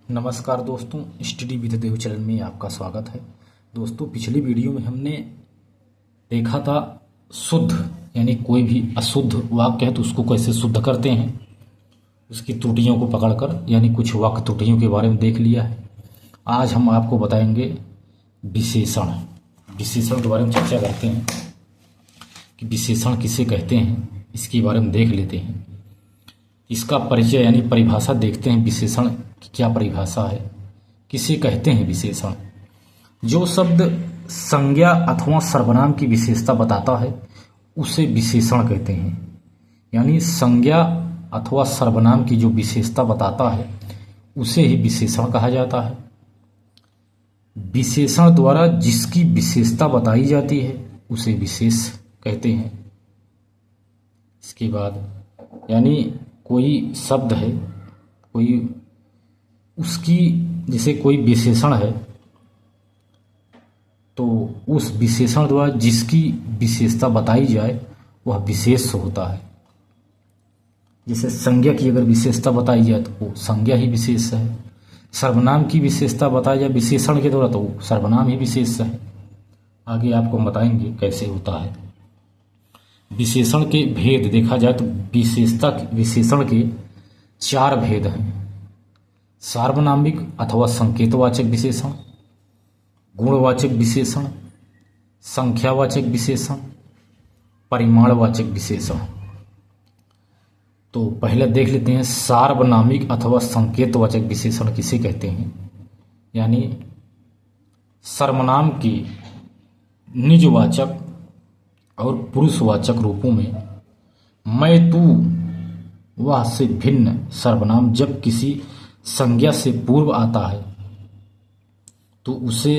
नमस्कार दोस्तों, study with Dev channel में आपका स्वागत है। दोस्तों, पिछली वीडियो में हमने देखा था शुद्ध यानी कोई भी अशुद्ध वाक्य है तो उसको कैसे शुद्ध करते हैं, उसकी त्रुटियों को पकड़कर, यानी कुछ वाक्य त्रुटियों के बारे में देख लिया है। आज हम आपको बताएंगे विशेषण के बारे में चर्चा करते हैं कि विशेषण किसे कहते हैं, इसके बारे में देख लेते हैं। इसका परिचय यानी परिभाषा देखते हैं। विशेषण की क्या परिभाषा है, किसे कहते हैं विशेषण? जो शब्द संज्ञा अथवा सर्वनाम की विशेषता बताता है उसे विशेषण कहते हैं। यानी संज्ञा अथवा सर्वनाम की जो विशेषता बताता है उसे ही विशेषण कहा जाता है। विशेषण द्वारा जिसकी विशेषता बताई जाती है उसे विशेष कहते हैं। इसके बाद यानी कोई शब्द है, कोई उसकी जैसे कोई विशेषण है तो उस विशेषण द्वारा जिसकी विशेषता बताई जाए वह विशेष होता है। जैसे संज्ञा की अगर विशेषता बताई जाए तो वो संज्ञा ही विशेष है। सर्वनाम की विशेषता बताई जाए विशेषण के द्वारा तो वो सर्वनाम ही विशेष है। आगे आपको बताएंगे कैसे होता है। विशेषण के भेद देखा जाए तो विशेषण के 4 भेद हैं। सार्वनामिक अथवा संकेतवाचक विशेषण, गुणवाचक विशेषण, संख्यावाचक विशेषण, परिमाणवाचक विशेषण। तो पहले देख लेते हैं सार्वनामिक अथवा संकेतवाचक विशेषण किसे कहते हैं। यानी सर्वनाम के निजवाचक और पुरुषवाचक रूपों में मैं, तू, वह से भिन्न सर्वनाम जब किसी संज्ञा से पूर्व आता है तो उसे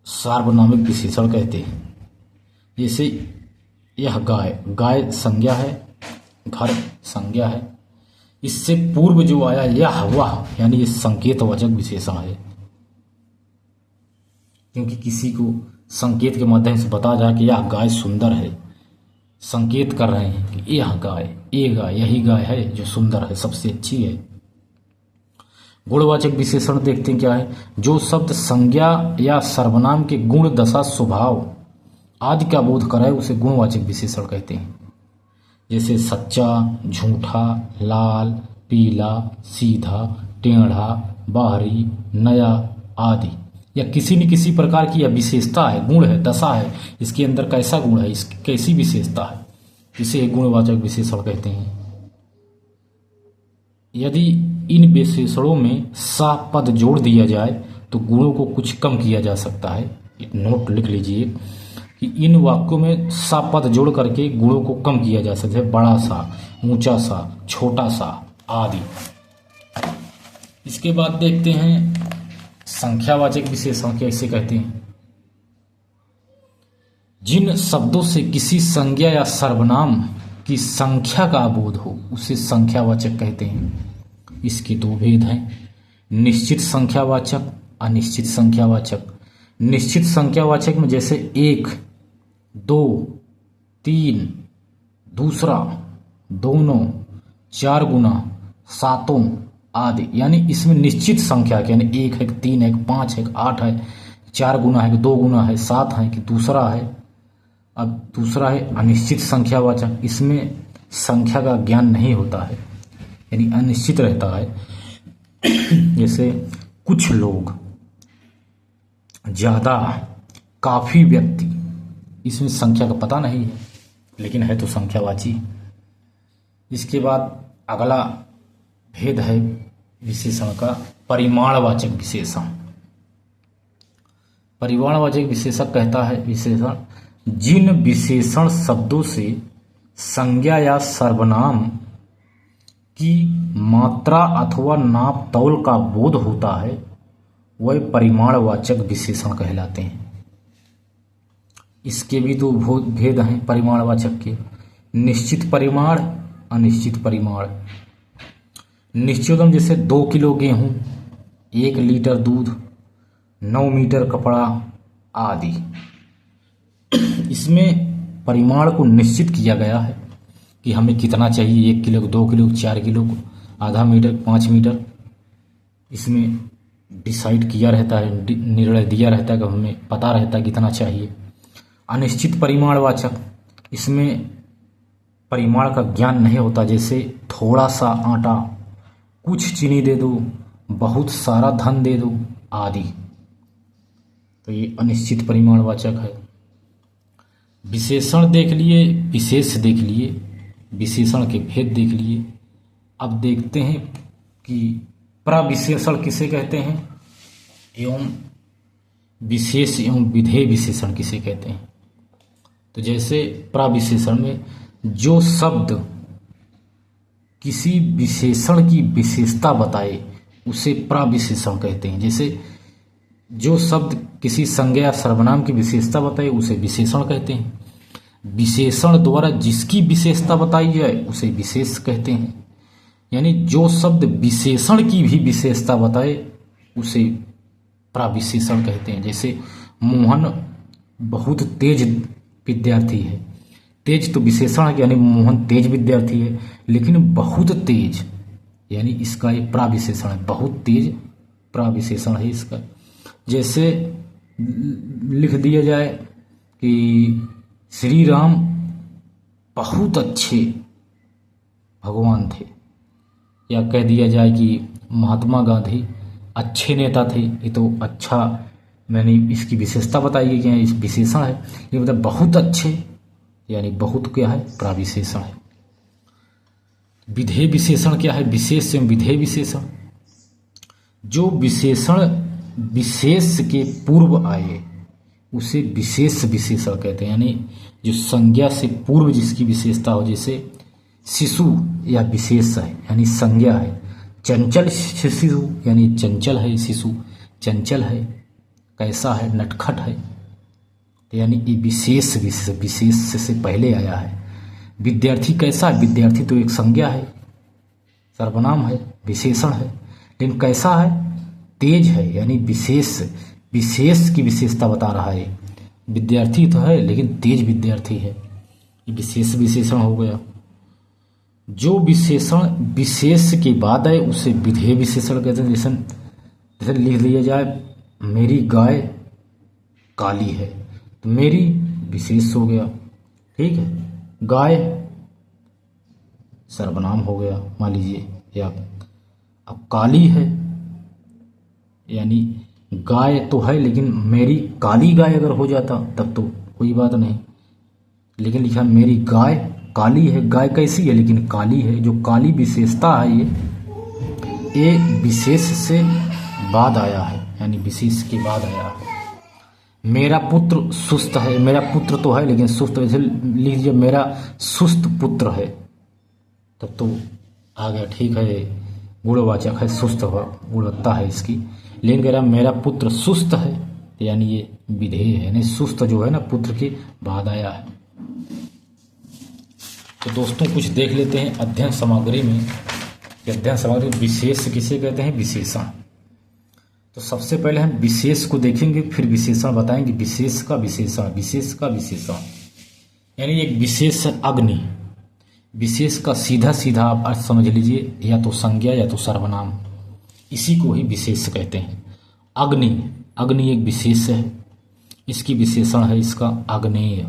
सार्वनामिक विशेषण कहते हैं। जैसे यह गाय संज्ञा है, घर संज्ञा है। इससे पूर्व जो आया यह वह यानी ये संकेतवाचक विशेषण है, क्योंकि किसी को संकेत के माध्यम से बता जाए कि यह गाय सुंदर है, संकेत कर रहे हैं कि यह गाय, ये गाय, यही गाय है जो सुंदर है, सबसे अच्छी है। गुणवाचक विशेषण देखते हैं क्या है। जो शब्द संज्ञा या सर्वनाम के गुण, दशा, स्वभाव आदि का बोध कराए उसे गुणवाचक विशेषण कहते हैं। जैसे सच्चा, झूठा, लाल, पीला, सीधा, टेढ़ा, बाहरी, नया आदि, या किसी न किसी प्रकार की यह विशेषता है, गुण है, दशा है, इसके अंदर कैसा गुण है, इसकी कैसी विशेषता है, इसे गुणवाचक विशेषण कहते हैं। यदि इन विशेषणों में सा पद जोड़ दिया जाए तो गुणों को कुछ कम किया जा सकता है। एक नोट लिख लीजिए कि इन वाक्यों में सा पद जोड़ करके गुणों को कम किया जा सकता है। बड़ा सा, ऊंचा सा, छोटा सा आदि। इसके बाद देखते हैं संख्यावाचक विशेषण कैसे कहते हैं। जिन शब्दों से किसी संज्ञा या सर्वनाम की संख्या का बोध हो उसे संख्यावाचक कहते हैं। इसके 2 भेद हैं, निश्चित संख्यावाचक, अनिश्चित संख्यावाचक। निश्चित संख्यावाचक में जैसे 1, 2, 3, दूसरा, दोनों, 4 गुना, सातों आदि, यानी इसमें निश्चित संख्या के, यानी 1 है, 3 है, 5 है, 8 है, 4 गुना है, 2 गुना है, 7 है कि दूसरा है। अब दूसरा है अनिश्चित संख्यावाचक, इसमें संख्या का ज्ञान नहीं होता है, यानी अनिश्चित रहता है। जैसे कुछ लोग, ज्यादा, काफी व्यक्ति, इसमें संख्या का पता नहीं है लेकिन है तो संख्यावाची। इसके बाद अगला भेद है विशेषण का परिमाणवाचक विशेषण। परिमाणवाचक विशेषक कहता है विशेषण जिन विशेषण शब्दों से संज्ञा या सर्वनाम की मात्रा अथवा नाप तौल का बोध होता है वह परिमाणवाचक विशेषण कहलाते हैं। इसके भी 2 भेद हैं परिमाणवाचक के, निश्चित परिमाण, अनिश्चित परिमाण। निश्चितम जैसे 2 किलो गेहूं, 1 लीटर दूध, 9 मीटर कपड़ा आदि। इसमें परिमाण को निश्चित किया गया है कि हमें कितना चाहिए, 1 किलो, 2 किलो, 4 किलो, आधा मीटर, 5 मीटर। इसमें डिसाइड किया रहता है, निर्णय दिया रहता है कि हमें पता रहता है कितना चाहिए। अनिश्चित परिमाणवाचक, इसमें परिमाण का ज्ञान नहीं होता, जैसे थोड़ा सा आटा, कुछ चीनी दे दो, बहुत सारा धन दे दो आदि। तो ये अनिश्चित परिमाणवाचक है। विशेषण देख लिए, विशेष देख लिए, विशेषण के भेद देख लिए। अब देखते हैं कि प्रविशेषण किसे कहते हैं एवं विशेष एवं विधेय विशेषण किसे कहते हैं। तो जैसे प्रविशेषण में जो शब्द किसी विशेषण की विशेषता बताए उसे प्रविशेषण कहते हैं। जैसे जो शब्द किसी संज्ञा या सर्वनाम की विशेषता बताए उसे विशेषण कहते हैं। विशेषण द्वारा जिसकी विशेषता बताई जाए उसे विशेष कहते हैं। यानी जो शब्द विशेषण की भी विशेषता बताए उसे प्रविशेषण कहते हैं। जैसे मोहन बहुत तेज विद्यार्थी है। तेज तो विशेषण है, यानी मोहन तेज विद्यार्थी है, लेकिन बहुत तेज यानी इसका एक प्रविशेषण है। बहुत तेज प्रविशेषण है इसका। जैसे लिख दिया जाए कि श्री राम बहुत अच्छे भगवान थे, या कह दिया जाए कि महात्मा गांधी अच्छे नेता थे। ये तो अच्छा, मैंने इसकी विशेषता बताई है कि इस विशेषण है। ये मतलब बहुत अच्छे, यानी बहुत क्या है, प्रविशेषण है। विधेय विशेषण क्या है, विशेष एवं विधेय विशेषण। जो विशेषण विशेष के पूर्व आए उसे विशेष विशेषण कहते हैं। यानी जो संज्ञा से पूर्व जिसकी विशेषता हो, जैसे शिशु या विशेष है यानी संज्ञा है। चंचल शिशु यानी चंचल है शिशु, चंचल है, कैसा है, नटखट है, यानी ये विशेष विशेष से पहले आया है। विद्यार्थी कैसा है, विद्यार्थी तो एक संज्ञा है, सर्वनाम है, विशेषण है, लेकिन कैसा है, तेज है, यानी विशेष की विशेषता बता रहा है। विद्यार्थी तो है लेकिन तेज विद्यार्थी है, ये विशेष विशेषण हो गया। जो विशेषण विशेष के बाद है उसे विधेय विशेषण कहते हैं। जैसे लिख लिया जाए मेरी गाय काली है, तो मेरी विशेष हो गया, ठीक है। गाय सर्वनाम हो गया मान लीजिए, या अब काली है यानी गाय तो है लेकिन मेरी काली गाय अगर हो जाता तब तो कोई बात नहीं, लेकिन लिखा मेरी गाय काली है। गाय कैसी है, लेकिन काली है। जो काली विशेषता है ये विशेष से बाद आया है, यानी विशेष के बाद आया है। मेरा पुत्र सुस्त है, मेरा पुत्र तो है लेकिन सुस्त, ऐसे लिख लीजिए मेरा सुस्त पुत्र है, तब तो आ गया, ठीक है, गुणवाचक है, सुस्त गुणवत्ता है इसकी। लेकिन कह रहा मेरा पुत्र सुस्त है, यानी ये विधेय है, यानी सुस्त जो है ना पुत्र के बाद आया है। तो दोस्तों कुछ देख लेते हैं अध्ययन सामग्री में। अध्ययन सामग्री विशेष किसे कहते हैं, विशेषण। तो सबसे पहले हम विशेष को देखेंगे, फिर विशेषण बताएंगे। विशेष का विशेषण, विशेष का विशेषण, यानी एक विशेष अग्नि। विशेष का सीधा सीधा आप अर्थ समझ लीजिए, या तो संज्ञा या तो सर्वनाम, इसी को ही विशेष कहते हैं। अग्नि, अग्नि एक विशेष है, इसकी विशेषण है इसका आग्नेय।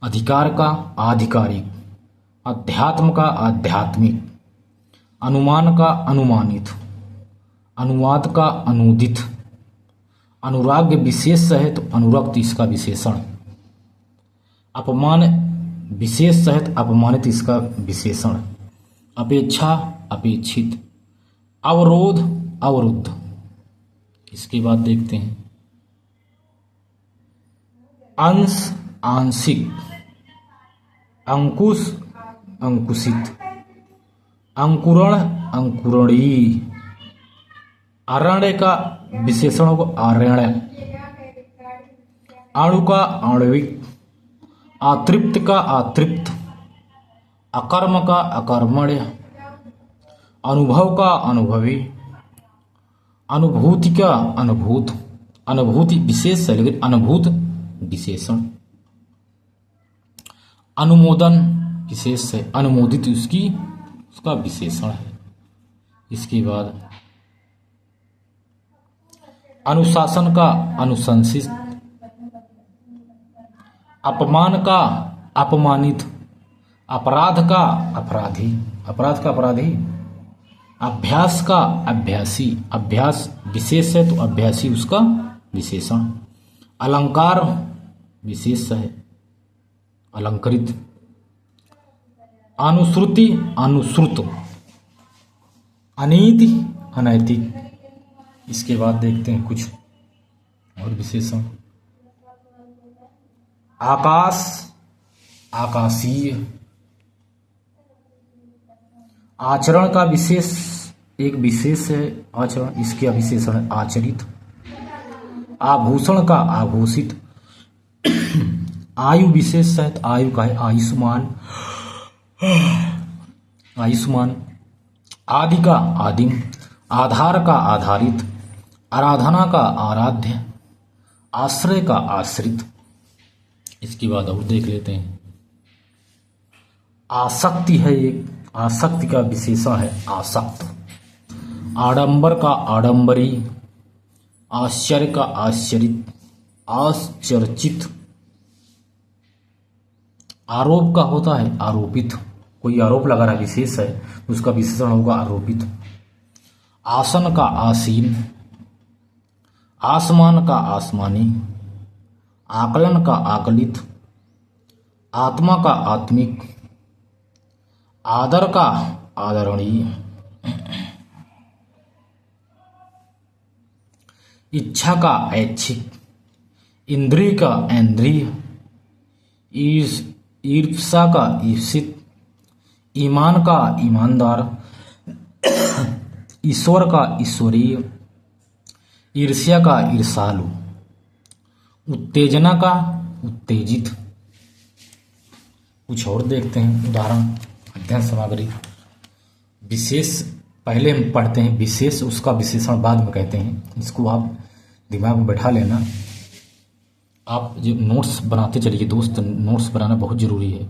अधिकार का आधिकारिक, अध्यात्म का आध्यात्मिक, अनुमान का अनुमानित, अनुवाद का अनुदित, अनुराग विशेष है तो अनुरक्त इसका विशेषण, अपमान विशेष सहित अपमानित इसका विशेषण, अपेक्षा अपेक्षित, अवरोध अवरुद्ध। इसके बाद देखते हैं अंश आंशिक, अंकुश अंकुशित, अंकुरण अंकुरणीय, अरण्य का विशेषणों को आरण्य, अणु का आणविक, अतृप्त का अतृप्त, अकर्म का अकर्मण्य, अनुभव का अनुभवी, अनुभूति का अनुभूत, अनुभूति विशेष है लेकिन अनुभूत विशेषण, अनुमोदन विशेष है, अनुमोदित उसका विशेषण है। इसके बाद अनुशासन का अनुशंसित, अपमान का अपमानित, अपराध का अपराधी, अपराध का अपराधी, अभ्यास का अभ्यासी, अभ्यास विशेष है तो अभ्यासी उसका विशेषण, अलंकार विशेष है, अलंकृत, अनुश्रुति अनुश्रुत, अनीति अनैतिक। इसके बाद देखते हैं कुछ और विशेषण। आकाश आकाशीय, आचरण का विशेष, एक विशेष है आचरण, इसके विशेषण है आचरित, आभूषण का आभूषित, आयु विशेष है तो आयु का है आयुष्मान, आयुष्मान, आदि का आदिम, आधार का आधारित, आराधना का आराध्य, आश्रय का आश्रित। इसके बाद और देख लेते हैं। आसक्ति है एक, आसक्ति का विशेषण है आसक्त, आडंबर का आडंबरी, आश्चर्य का आश्चर्यित, आश्चर्यचित, आरोप का होता है आरोपित, कोई आरोप लगा रहा है विशेष है तो उसका विशेषण होगा आरोपित, आसन का आसीन, आसमान का आसमानी, आकलन का आकलित, आत्मा का आत्मिक, आदर का आदरणीय, इच्छा का ऐच्छिक, इंद्रिय का इंद्रिय, ईर्ष्या का ईर्षित, ईमान का ईमानदार, ईश्वर का ईश्वरीय, ईर्ष्या का ईर्षालु, उत्तेजना का उत्तेजित। कुछ और देखते हैं उदाहरण। अध्ययन सामग्री विशेष पहले हम पढ़ते हैं, विशेष उसका विशेषण बाद में कहते हैं। इसको आप दिमाग में बैठा लेना। आप जो नोट्स बनाते चलिए दोस्त, नोट्स बनाना बहुत जरूरी है।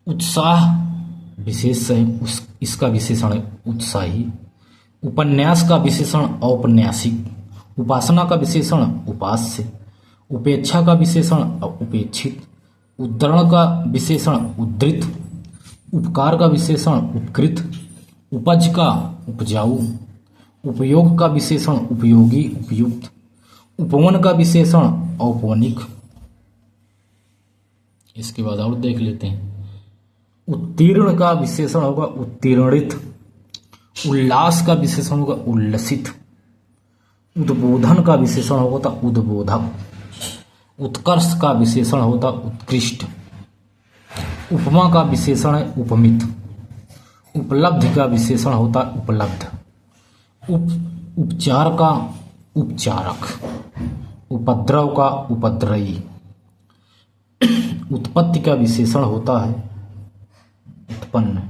उत्साह विशेष है, इसका विशेषण है उत्साही। उपन्यास का विशेषण औपन्यासिक, उपासना का विशेषण उपास्य, उपेक्षा का विशेषण उपेक्षित, उद्धरण का विशेषण उद्धृत, उपकार का विशेषण उपकृत, उपज का उपजाऊ, उपयोग का विशेषण उपयोगी उपयुक्त, उपवन का विशेषण औपवनिक। इसके बाद और देख लेते हैं। उत्तीर्ण का विशेषण होगा उत्तीर्णित, उल्लास का विशेषण होगा उल्लसित, उद्बोधन का विशेषण होता उद्बोधक, उत्कर्ष का विशेषण होता उत्कृष्ट, उपमा का विशेषण है उपमित, उपलब्धि का विशेषण होता उपलब्ध, उपचार का उपचारक, उपद्रव का उपद्रवी, उत्पत्ति का विशेषण होता है उत्पन्न,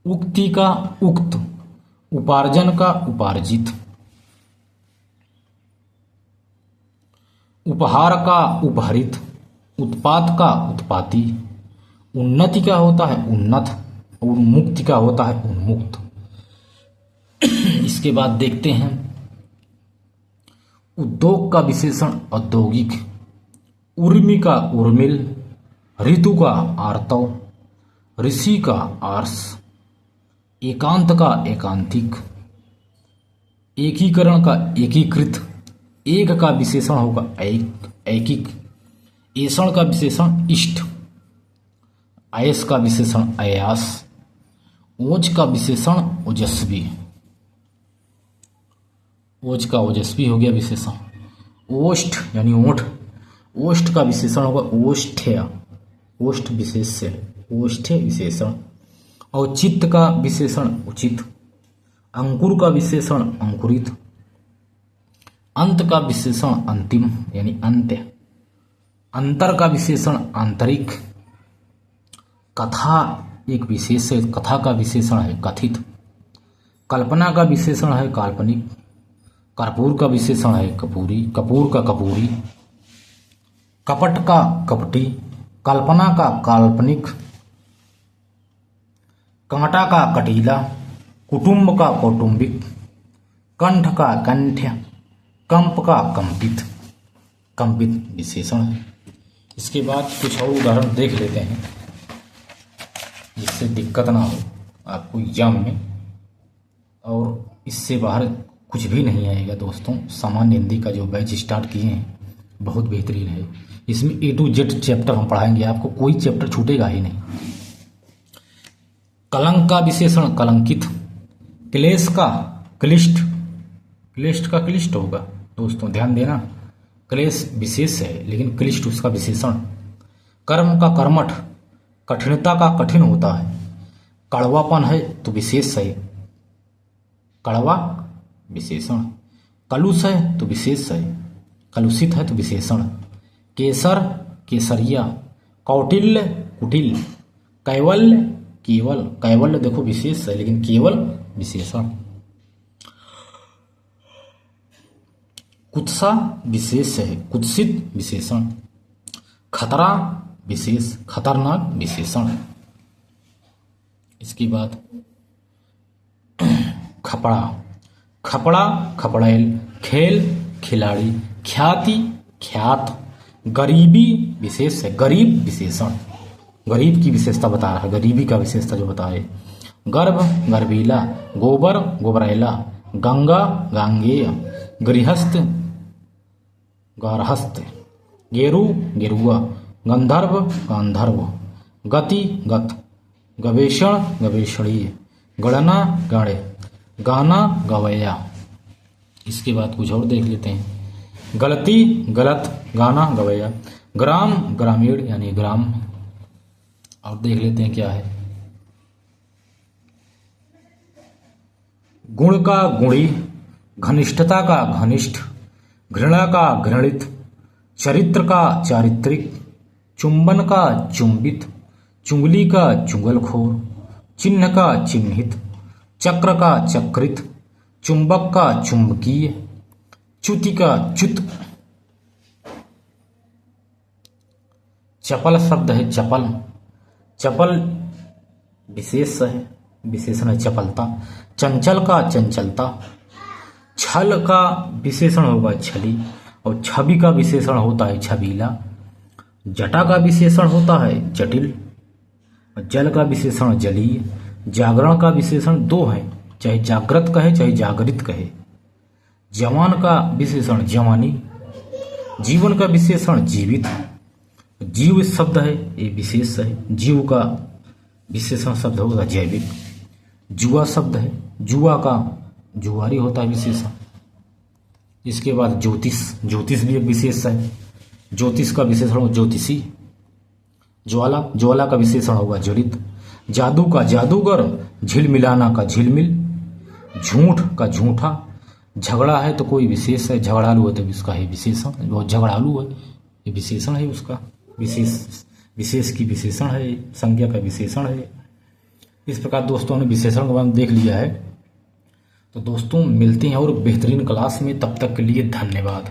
उक्ति का उक्त, उपार्जन का उपार्जित, उपहार का उपहरित, उत्पात का उत्पाती, उन्नति का होता है उन्नत और मुक्ति का होता है उन्मुक्त। इसके बाद देखते हैं उद्योग का विशेषण औद्योगिक, उर्मी का उर्मिल, ऋतु का आर्तव, ऋषि का आर्स, एकांत का एकांतिक, एकीकरण का एकीकृत, एक का विशेषण होगा ऐकिक, ऐषण का विशेषण इष्ट, आयस का विशेषण अयास, ओज का विशेषण ओजस्वी, ओज का ओजस्वी हो गया विशेषण। ओष्ठ यानी ओठ, ओष्ठ का विशेषण होगा ओष्ठ्य, ओष्ठ विशेष से ओष्ठ्य विशेषण। और चित्त का विशेषण उचित, अंकुर का विशेषण अंकुरित, अंत का विशेषण अंतिम यानी अंत्य, अंतर का विशेषण आंतरिक, कथा एक विशेष है, कथा का विशेषण है कथित, कल्पना का विशेषण है काल्पनिक, कर्पूर का विशेषण है कपूरी, कपूर का कपूरी, कपट का कपटी, कल्पना का काल्पनिक, कांटा का कटीला, कुटुंब का कौटुंबिक, कंठ का कंठ्य, कंप का कंपित, कंपित विशेषण है। इसके बाद कुछ और उदाहरण देख लेते हैं जिससे दिक्कत ना हो आपको एग्जाम में, और इससे बाहर कुछ भी नहीं आएगा दोस्तों। सामान्य हिंदी का जो बैच स्टार्ट किए हैं बहुत बेहतरीन है। इसमें A to Z चैप्टर हम पढ़ाएंगे, आपको कोई चैप्टर छूटेगा ही नहीं। कलंक का विशेषण कलंकित, क्लेश का क्लिष्ट, क्लिष्ट का क्लिष्ट होगा दोस्तों, ध्यान देना। क्लेश विशेष है लेकिन क्लिष्ट उसका विशेषण। कर्म का कर्मठ, कठिनता का कठिन होता है। कड़वापन है तो विशेष है, कड़वा विशेषण। कलुष है तो विशेष है, कलुषित है तो विशेषण। केसर केसरिया, कौटिल्य कुटिल, कैवल्य केवल, कैवल्य देखो विशेष है लेकिन केवल विशेषण। कुत्सा विशेष है, कुत्सित विशेषण। खतरा विशेष, खतरनाक विशेषण। इसके बाद खपड़ा, खपड़ा खपड़ैल, खेल खिलाड़ी, ख्याति ख्यात। गरीबी विशेष है, गरीब विशेषण, गरीब की विशेषता बता रहा है, गरीबी का विशेषता जो बता है। गर्भ गर्भीला, गोबर गोबरैला, गंगा गांगेय, गृहस्थ गारहस्थ, गेरु गेरुआ, गंधर्व गांधर्व, गति गत, गवेषण गवेषणीय, गणना गणे, गाना गवैया। इसके बाद कुछ और देख लेते हैं। गलती गलत, गाना गवैया। ग्राम ग्रामीण यानी ग्राम। और देख लेते हैं क्या है। गुण का गुणी, घनिष्ठता का घनिष्ठ, घृणा का घृणित, चरित्र का चारित्रिक, चुंबन का चुंबित, चुंगली का चुंगलखोर, चिन्ह का चिन्हित, चक्र का चक्रित, चुंबक का चुंबकीय, च्युति का च्युत। चपल शब्द है चपल, चपल विशेष है, विशेषण है चपलता। चंचल का चंचलता। छल का विशेषण होगा छली, और छवि का विशेषण होता है छबीला। जटा का विशेषण होता है जटिल, जल का विशेषण जलीय। जागरण का विशेषण दो है, चाहे जागृत कहे चाहे जागृत कहे। जवान का विशेषण जवानी, जीवन का विशेषण जीवित। जीव शब्द है ये विशेष है, जीव का विशेषण शब्द होगा जैविक। जुआ शब्द है, जुआ का जुआरी होता है विशेषण। इसके बाद ज्योतिष, ज्योतिष भी एक विशेष है, ज्योतिष का विशेषण होगा ज्योतिषी। ज्वाला, ज्वाला का विशेषण होगा ज्वलित। जादू का जादूगर, झिलमिलाना का झिलमिल, झूठ का झूठा। झगड़ा है तो कोई विशेष है, झगड़ालू है तो इसका है विशेषण, बहुत झगड़ालू है ये विशेषण है उसका, विशेष विशेष की विशेषण है, संज्ञा का विशेषण है। इस प्रकार दोस्तों ने विशेषण को देख लिया है। तो दोस्तों मिलते हैं और बेहतरीन क्लास में, तब तक के लिए धन्यवाद।